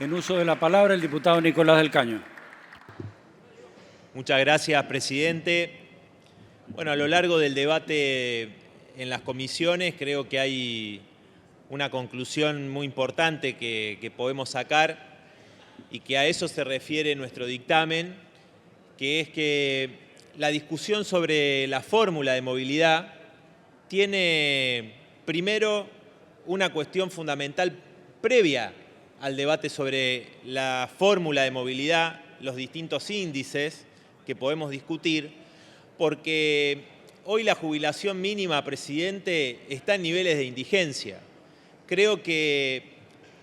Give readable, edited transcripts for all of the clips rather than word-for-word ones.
En uso de la palabra, el diputado Nicolás del Caño. Muchas gracias, presidente. Bueno, a lo largo del debate en las comisiones creo que hay una conclusión muy importante que podemos sacar y que a eso se refiere nuestro dictamen, que es que la discusión sobre la fórmula de movilidad tiene primero una cuestión fundamental previa al debate sobre la fórmula de movilidad, los distintos índices que podemos discutir, porque hoy la jubilación mínima, presidente, está en niveles de indigencia. Creo que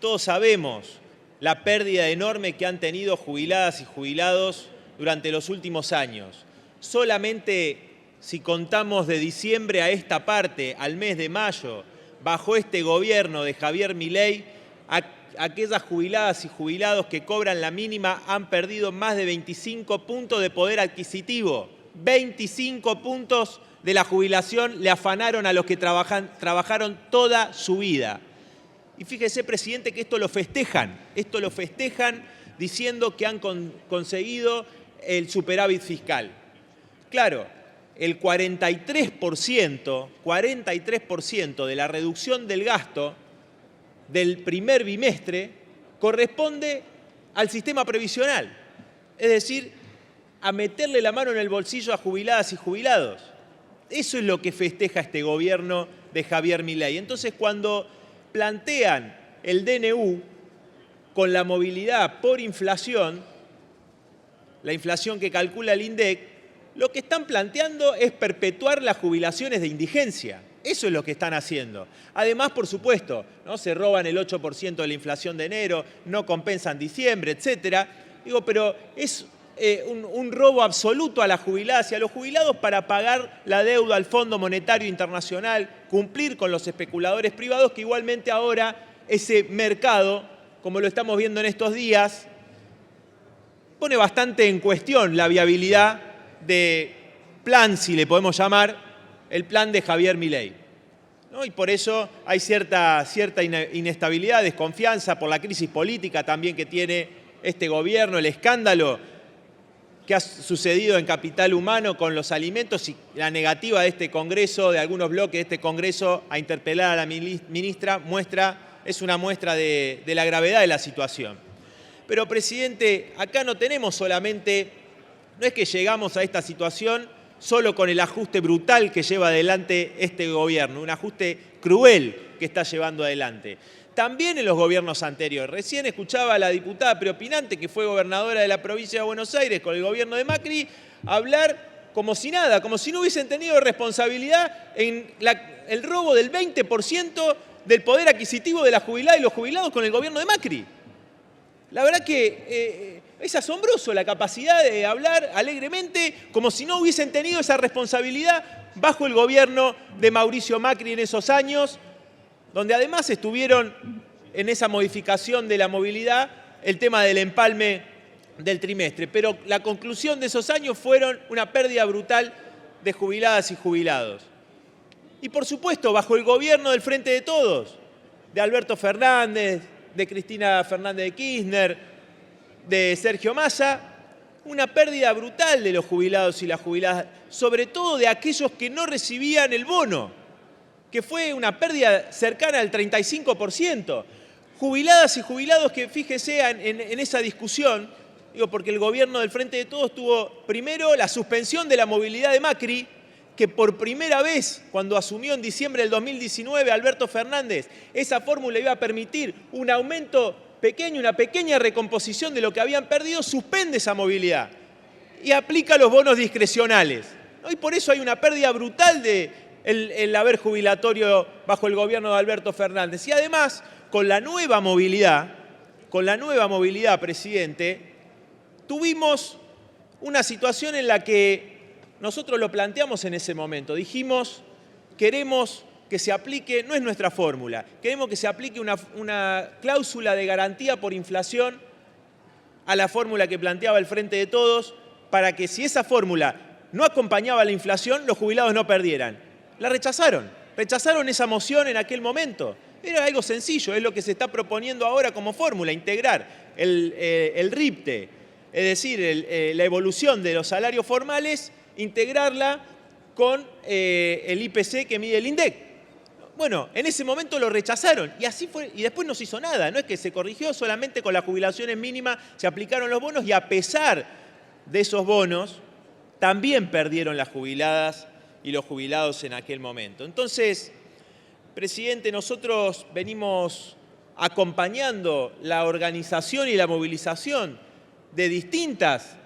todos sabemos la pérdida enorme que han tenido jubiladas y jubilados durante los últimos años. Solamente si contamos de diciembre a esta parte, al mes de mayo, bajo este gobierno de Javier Milei, aquellas jubiladas y jubilados que cobran la mínima han perdido más de 25 puntos de poder adquisitivo. 25 puntos de la jubilación le afanaron a los que trabajaron toda su vida. Y fíjese, presidente, que esto lo festejan diciendo que han conseguido el superávit fiscal. Claro, el 43% de la reducción del gasto del primer bimestre corresponde al sistema previsional, es decir, a meterle la mano en el bolsillo a jubiladas y jubilados. Eso es lo que festeja este gobierno de Javier Milei. Entonces, cuando plantean el DNU con la movilidad por inflación, la inflación que calcula el INDEC, lo que están planteando es perpetuar las jubilaciones de indigencia. Eso es lo que están haciendo. Además, por supuesto, ¿no? Se roban el 8% de la inflación de enero, no compensan diciembre, etc. Pero es un robo absoluto a las jubiladas y a los jubilados para pagar la deuda al Fondo Monetario Internacional, cumplir con los especuladores privados, que igualmente ahora ese mercado, como lo estamos viendo en estos días, pone bastante en cuestión la viabilidad de plan, si le podemos llamar, el plan de Javier Milei, ¿no? Y por eso hay cierta inestabilidad, desconfianza por la crisis política también que tiene este gobierno, el escándalo que ha sucedido en Capital Humano con los alimentos y la negativa de este Congreso, de algunos bloques de este Congreso, a interpelar a la ministra, es una muestra de la gravedad de la situación. Pero, presidente, acá no tenemos solamente, no es que llegamos a esta situación solo con el ajuste brutal que lleva adelante este gobierno, un ajuste cruel que está llevando adelante. También en los gobiernos anteriores. Recién escuchaba a la diputada preopinante, que fue gobernadora de la provincia de Buenos Aires con el gobierno de Macri, hablar como si nada, como si no hubiesen tenido responsabilidad en el robo del 20% del poder adquisitivo de la jubilada y los jubilados con el gobierno de Macri. La verdad que es asombroso la capacidad de hablar alegremente como si no hubiesen tenido esa responsabilidad bajo el gobierno de Mauricio Macri en esos años, donde además estuvieron en esa modificación de la movilidad el tema del empalme del trimestre. Pero la conclusión de esos años fueron una pérdida brutal de jubiladas y jubilados. Y por supuesto, bajo el gobierno del Frente de Todos, de Alberto Fernández, de Cristina Fernández de Kirchner, de Sergio Massa, una pérdida brutal de los jubilados y las jubiladas, sobre todo de aquellos que no recibían el bono, que fue una pérdida cercana al 35%. Jubiladas y jubilados que, fíjese en esa discusión, porque el gobierno del Frente de Todos tuvo primero la suspensión de la movilidad de Macri, que por primera vez, cuando asumió en diciembre del 2019 Alberto Fernández, esa fórmula iba a permitir un aumento pequeño, una pequeña recomposición de lo que habían perdido, suspende esa movilidad y aplica los bonos discrecionales, ¿no? Y por eso hay una pérdida brutal del haber jubilatorio bajo el gobierno de Alberto Fernández. Y además, con la nueva movilidad, presidente, tuvimos una situación en la que nosotros lo planteamos en ese momento. Dijimos, queremos que se aplique, no es nuestra fórmula, queremos que se aplique una cláusula de garantía por inflación a la fórmula que planteaba el Frente de Todos, para que si esa fórmula no acompañaba a la inflación, los jubilados no perdieran. La rechazaron esa moción en aquel momento. Era algo sencillo, es lo que se está proponiendo ahora como fórmula, integrar el RIPTE, es decir, la evolución de los salarios formales, integrarla con el IPC que mide el INDEC. Bueno, en ese momento lo rechazaron y así fue, y después no se hizo nada, no es que se corrigió, solamente con las jubilaciones mínimas se aplicaron los bonos y a pesar de esos bonos también perdieron las jubiladas y los jubilados en aquel momento. Entonces, presidente, nosotros venimos acompañando la organización y la movilización de distintas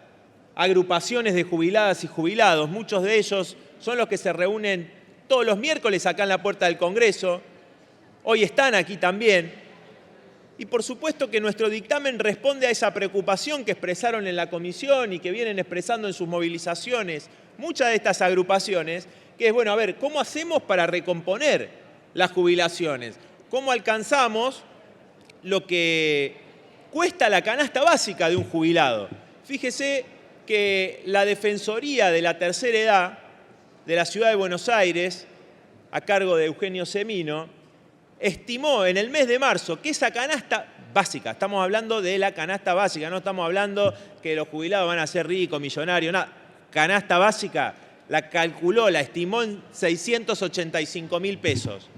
agrupaciones de jubiladas y jubilados. Muchos de ellos son los que se reúnen todos los miércoles acá en la puerta del Congreso. Hoy están aquí también. Y por supuesto que nuestro dictamen responde a esa preocupación que expresaron en la comisión y que vienen expresando en sus movilizaciones muchas de estas agrupaciones, que es, bueno, a ver, ¿cómo hacemos para recomponer las jubilaciones? ¿Cómo alcanzamos lo que cuesta la canasta básica de un jubilado? Fíjese que la Defensoría de la Tercera Edad de la Ciudad de Buenos Aires, a cargo de Eugenio Semino, estimó en el mes de marzo que esa canasta básica, estamos hablando de la canasta básica, no estamos hablando que los jubilados van a ser ricos, millonarios, nada. Canasta básica la calculó, la estimó en 685.000 pesos.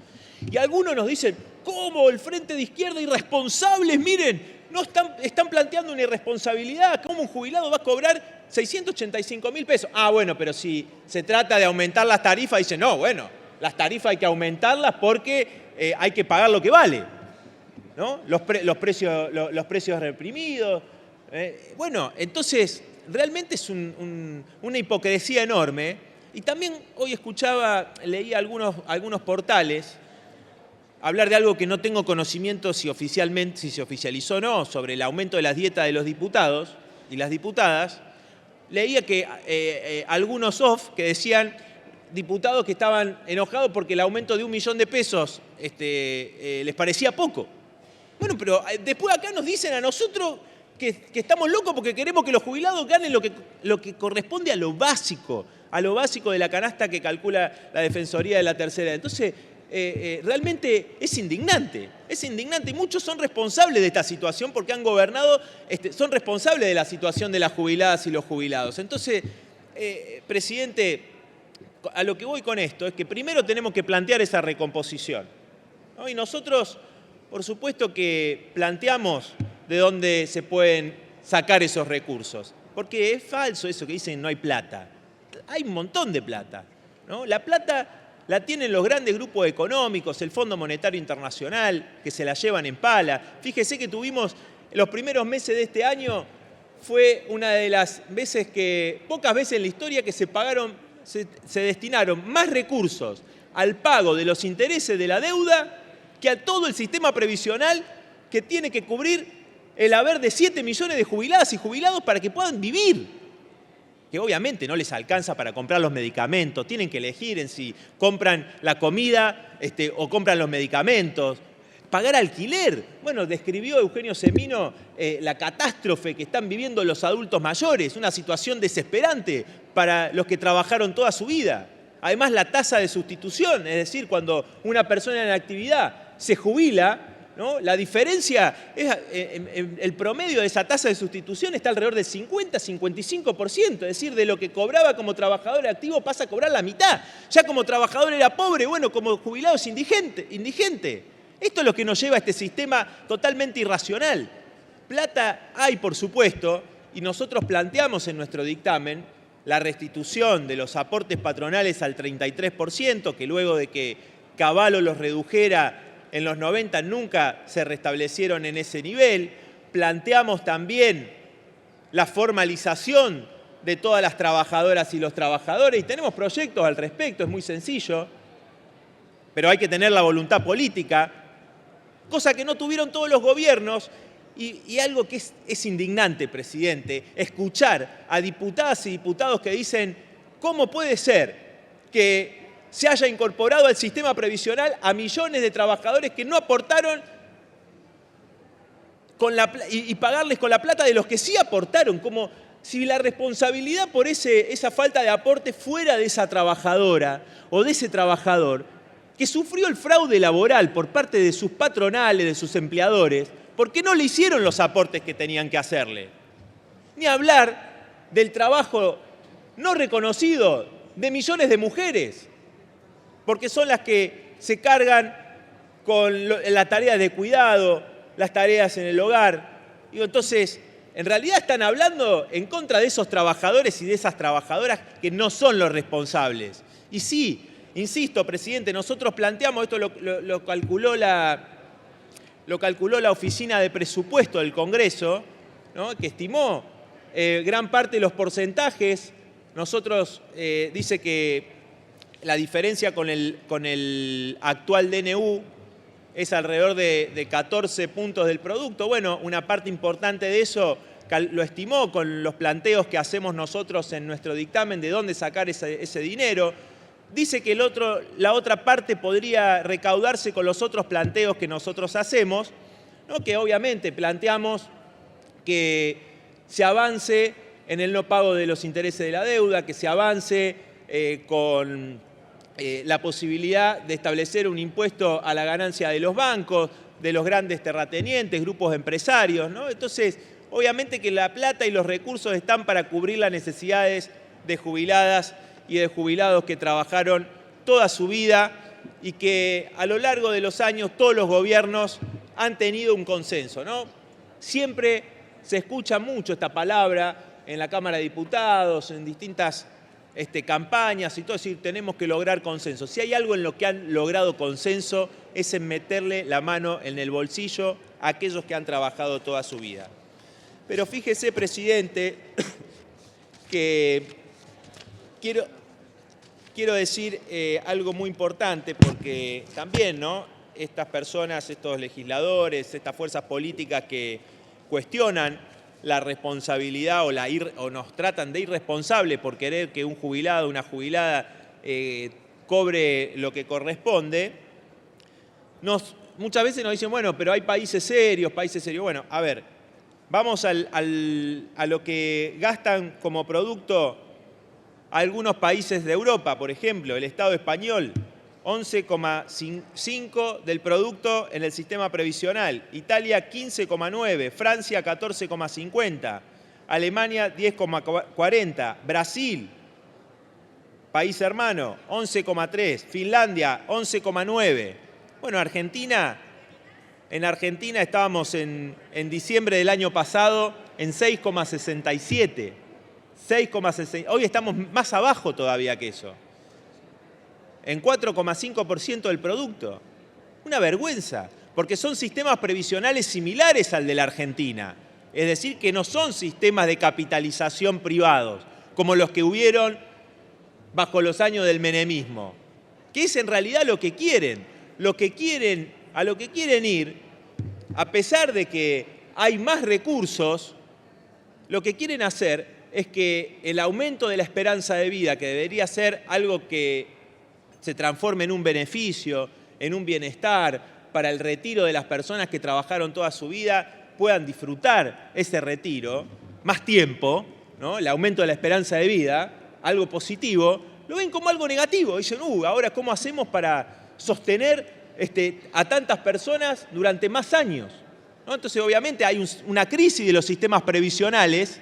Y algunos nos dicen, ¿cómo el Frente de Izquierda irresponsables? Miren, no están planteando una irresponsabilidad. ¿Cómo un jubilado va a cobrar 685.000 pesos? Ah, bueno, pero si se trata de aumentar las tarifas, dicen, no, bueno, las tarifas hay que aumentarlas porque hay que pagar lo que vale, ¿no? Los precios reprimidos. Bueno, entonces, realmente es una hipocresía enorme. Y también hoy leía algunos portales hablar de algo que no tengo conocimiento si se oficializó o no, sobre el aumento de las dietas de los diputados y las diputadas. Leía que algunos que decían diputados que estaban enojados porque el aumento de 1 millón de pesos les parecía poco. Bueno, pero después acá nos dicen a nosotros que estamos locos porque queremos que los jubilados ganen lo que corresponde a lo básico de la canasta que calcula la Defensoría de la Tercera Edad. Entonces, realmente es indignante y muchos son responsables de esta situación porque han gobernado, son responsables de la situación de las jubiladas y los jubilados. Entonces, presidente, a lo que voy con esto es que primero tenemos que plantear esa recomposición, ¿no? Y nosotros, por supuesto que planteamos de dónde se pueden sacar esos recursos, porque es falso eso que dicen no hay plata. Hay un montón de plata, ¿no? La plata la tienen los grandes grupos económicos, el Fondo Monetario Internacional, que se la llevan en pala. Fíjese que tuvimos los primeros meses de este año, fue una de las veces pocas veces en la historia que se destinaron más recursos al pago de los intereses de la deuda que a todo el sistema previsional que tiene que cubrir el haber de 7 millones de jubiladas y jubilados para que puedan vivir. Que obviamente no les alcanza para comprar los medicamentos, tienen que elegir en si compran la comida o compran los medicamentos. Pagar alquiler. Bueno, describió Eugenio Semino la catástrofe que están viviendo los adultos mayores, una situación desesperante para los que trabajaron toda su vida. Además, la tasa de sustitución, es decir, cuando una persona en actividad se jubila, ¿no? La diferencia, el promedio de esa tasa de sustitución está alrededor del 50-55%, es decir, de lo que cobraba como trabajador activo pasa a cobrar la mitad. Ya como trabajador era pobre, bueno, como jubilado es indigente. Esto es lo que nos lleva a este sistema totalmente irracional. Plata hay, por supuesto, y nosotros planteamos en nuestro dictamen la restitución de los aportes patronales al 33%, que luego de que Cavallo los redujera en los 90 nunca se restablecieron en ese nivel. Planteamos también la formalización de todas las trabajadoras y los trabajadores y tenemos proyectos al respecto, es muy sencillo, pero hay que tener la voluntad política, cosa que no tuvieron todos los gobiernos y algo que es indignante, presidente, escuchar a diputadas y diputados que dicen ¿cómo puede ser que se haya incorporado al sistema previsional a millones de trabajadores que no aportaron y pagarles con la plata de los que sí aportaron, como si la responsabilidad por esa falta de aporte fuera de esa trabajadora o de ese trabajador? que sufrió el fraude laboral por parte de sus patronales, de sus empleadores, porque no le hicieron los aportes que tenían que hacerle. Ni hablar del trabajo no reconocido de millones de mujeres, porque son las que se cargan con la tarea de cuidado, las tareas en el hogar. Entonces, en realidad están hablando en contra de esos trabajadores y de esas trabajadoras que no son los responsables. Y sí, insisto, presidente, nosotros planteamos, esto lo calculó la Oficina de Presupuesto del Congreso, ¿no?, que estimó gran parte de los porcentajes. Nosotros dice que la diferencia con el actual DNU es alrededor de 14 puntos del producto. Bueno, una parte importante de eso lo estimó con los planteos que hacemos nosotros en nuestro dictamen de dónde sacar ese dinero. Dice que la otra parte podría recaudarse con los otros planteos que nosotros hacemos, ¿no?, que obviamente planteamos que se avance en el no pago de los intereses de la deuda, que se avance con la posibilidad de establecer un impuesto a la ganancia de los bancos, de los grandes terratenientes, grupos empresarios, ¿no? Entonces, obviamente que la plata y los recursos están para cubrir las necesidades de jubiladas y de jubilados que trabajaron toda su vida y que a lo largo de los años todos los gobiernos han tenido un consenso, ¿no? Siempre se escucha mucho esta palabra en la Cámara de Diputados, en distintas campañas y todo, es decir, tenemos que lograr consenso. Si hay algo en lo que han logrado consenso es en meterle la mano en el bolsillo a aquellos que han trabajado toda su vida. Pero fíjese, presidente, que quiero decir algo muy importante, porque también, ¿no?, estas personas, estos legisladores, estas fuerzas políticas que cuestionan la responsabilidad o nos tratan de irresponsables por querer que un jubilado, una jubilada cobre lo que corresponde, muchas veces nos dicen, bueno, pero hay países serios. Bueno, a ver, vamos a lo que gastan como producto algunos países de Europa, por ejemplo, el Estado español, 11,5 del producto en el sistema previsional, Italia 15,9, Francia 14,50, Alemania 10,40, Brasil, país hermano, 11,3, Finlandia 11,9. Bueno, en Argentina estábamos en diciembre del año pasado en 6,67. Hoy estamos más abajo todavía que eso, en 4,5% del producto. Una vergüenza, porque son sistemas previsionales similares al de la Argentina. Es decir, que no son sistemas de capitalización privados, como los que hubieron bajo los años del menemismo, que es en realidad lo que quieren. A lo que quieren ir, a pesar de que hay más recursos, lo que quieren hacer es que el aumento de la esperanza de vida, que debería ser algo que se transforme en un beneficio, en un bienestar para el retiro de las personas que trabajaron toda su vida, puedan disfrutar ese retiro más tiempo, ¿no?, el aumento de la esperanza de vida, algo positivo, lo ven como algo negativo. Dicen, ahora ¿cómo hacemos para sostener a tantas personas durante más años? ¿No? Entonces, obviamente, hay una crisis de los sistemas previsionales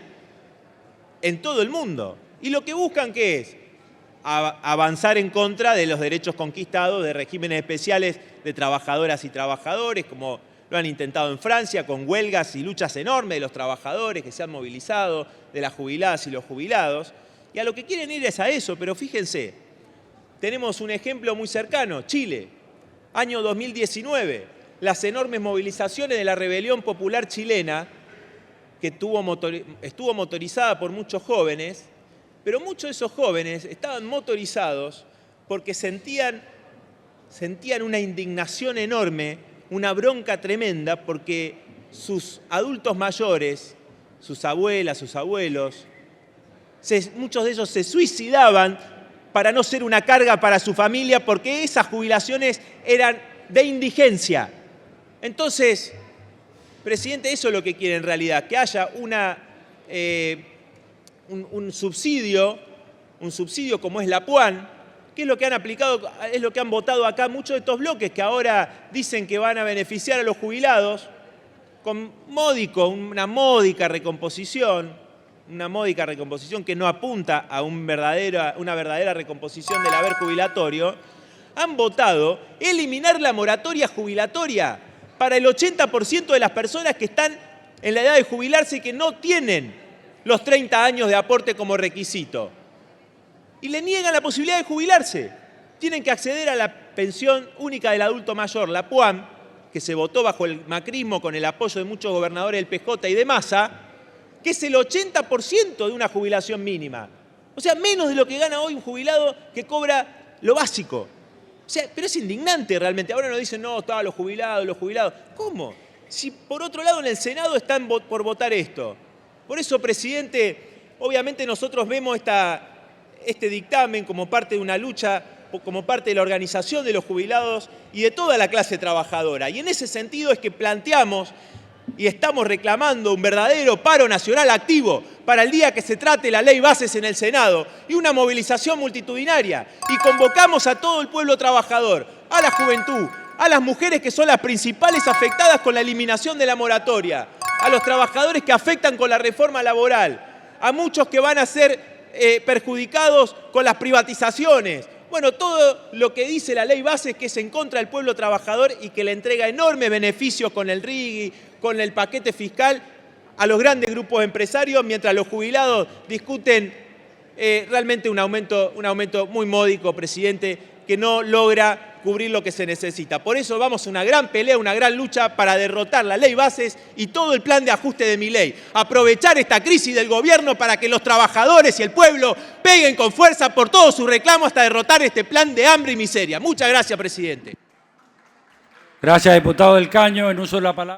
en todo el mundo. Y lo que buscan, ¿qué es? Avanzar en contra de los derechos conquistados de regímenes especiales de trabajadoras y trabajadores, como lo han intentado en Francia, con huelgas y luchas enormes de los trabajadores que se han movilizado, de las jubiladas y los jubilados. Y a lo que quieren ir es a eso, pero fíjense, tenemos un ejemplo muy cercano, Chile, año 2019, las enormes movilizaciones de la rebelión popular chilena, que estuvo motorizada por muchos jóvenes, pero muchos de esos jóvenes estaban motorizados porque sentían una indignación enorme, una bronca tremenda, porque sus adultos mayores, sus abuelas, sus abuelos, muchos de ellos se suicidaban para no ser una carga para su familia, porque esas jubilaciones eran de indigencia. Entonces, presidente, eso es lo que quiere en realidad, que haya un subsidio como es la PUAN, ¿Qué es lo que han aplicado? Es lo que han votado acá muchos de estos bloques que ahora dicen que van a beneficiar a los jubilados con una módica recomposición que no apunta a una verdadera recomposición del haber jubilatorio. Han votado eliminar la moratoria jubilatoria para el 80% de las personas que están en la edad de jubilarse y que no tienen los 30 años de aporte como requisito. Y le niegan la posibilidad de jubilarse. Tienen que acceder a la pensión única del adulto mayor, la PUAM, que se votó bajo el macrismo con el apoyo de muchos gobernadores del PJ y de Massa, que es el 80% de una jubilación mínima. O sea, menos de lo que gana hoy un jubilado que cobra lo básico. O sea, pero es indignante realmente. Ahora nos dicen, no, estaban los jubilados. ¿Cómo? Si por otro lado en el Senado están por votar esto. Por eso, presidente, obviamente nosotros vemos este dictamen como parte de una lucha, como parte de la organización de los jubilados y de toda la clase trabajadora. Y en ese sentido es que planteamos y estamos reclamando un verdadero paro nacional activo para el día que se trate la ley bases en el Senado y una movilización multitudinaria. Y convocamos a todo el pueblo trabajador, a la juventud, a las mujeres que son las principales afectadas con la eliminación de la moratoria, a los trabajadores que afectan con la reforma laboral, a muchos que van a ser perjudicados con las privatizaciones. Bueno, todo lo que dice la ley base es que es en contra del pueblo trabajador y que le entrega enormes beneficios con el RIGI, con el paquete fiscal a los grandes grupos empresarios, mientras los jubilados discuten realmente un aumento muy módico, presidente, que no logra cubrir lo que se necesita. Por eso vamos a una gran pelea, una gran lucha para derrotar la ley bases y todo el plan de ajuste de Milei. Aprovechar esta crisis del gobierno para que los trabajadores y el pueblo peguen con fuerza por todos sus reclamos hasta derrotar este plan de hambre y miseria. Muchas gracias, presidente. Gracias, diputado del Caño. En uso de la palabra.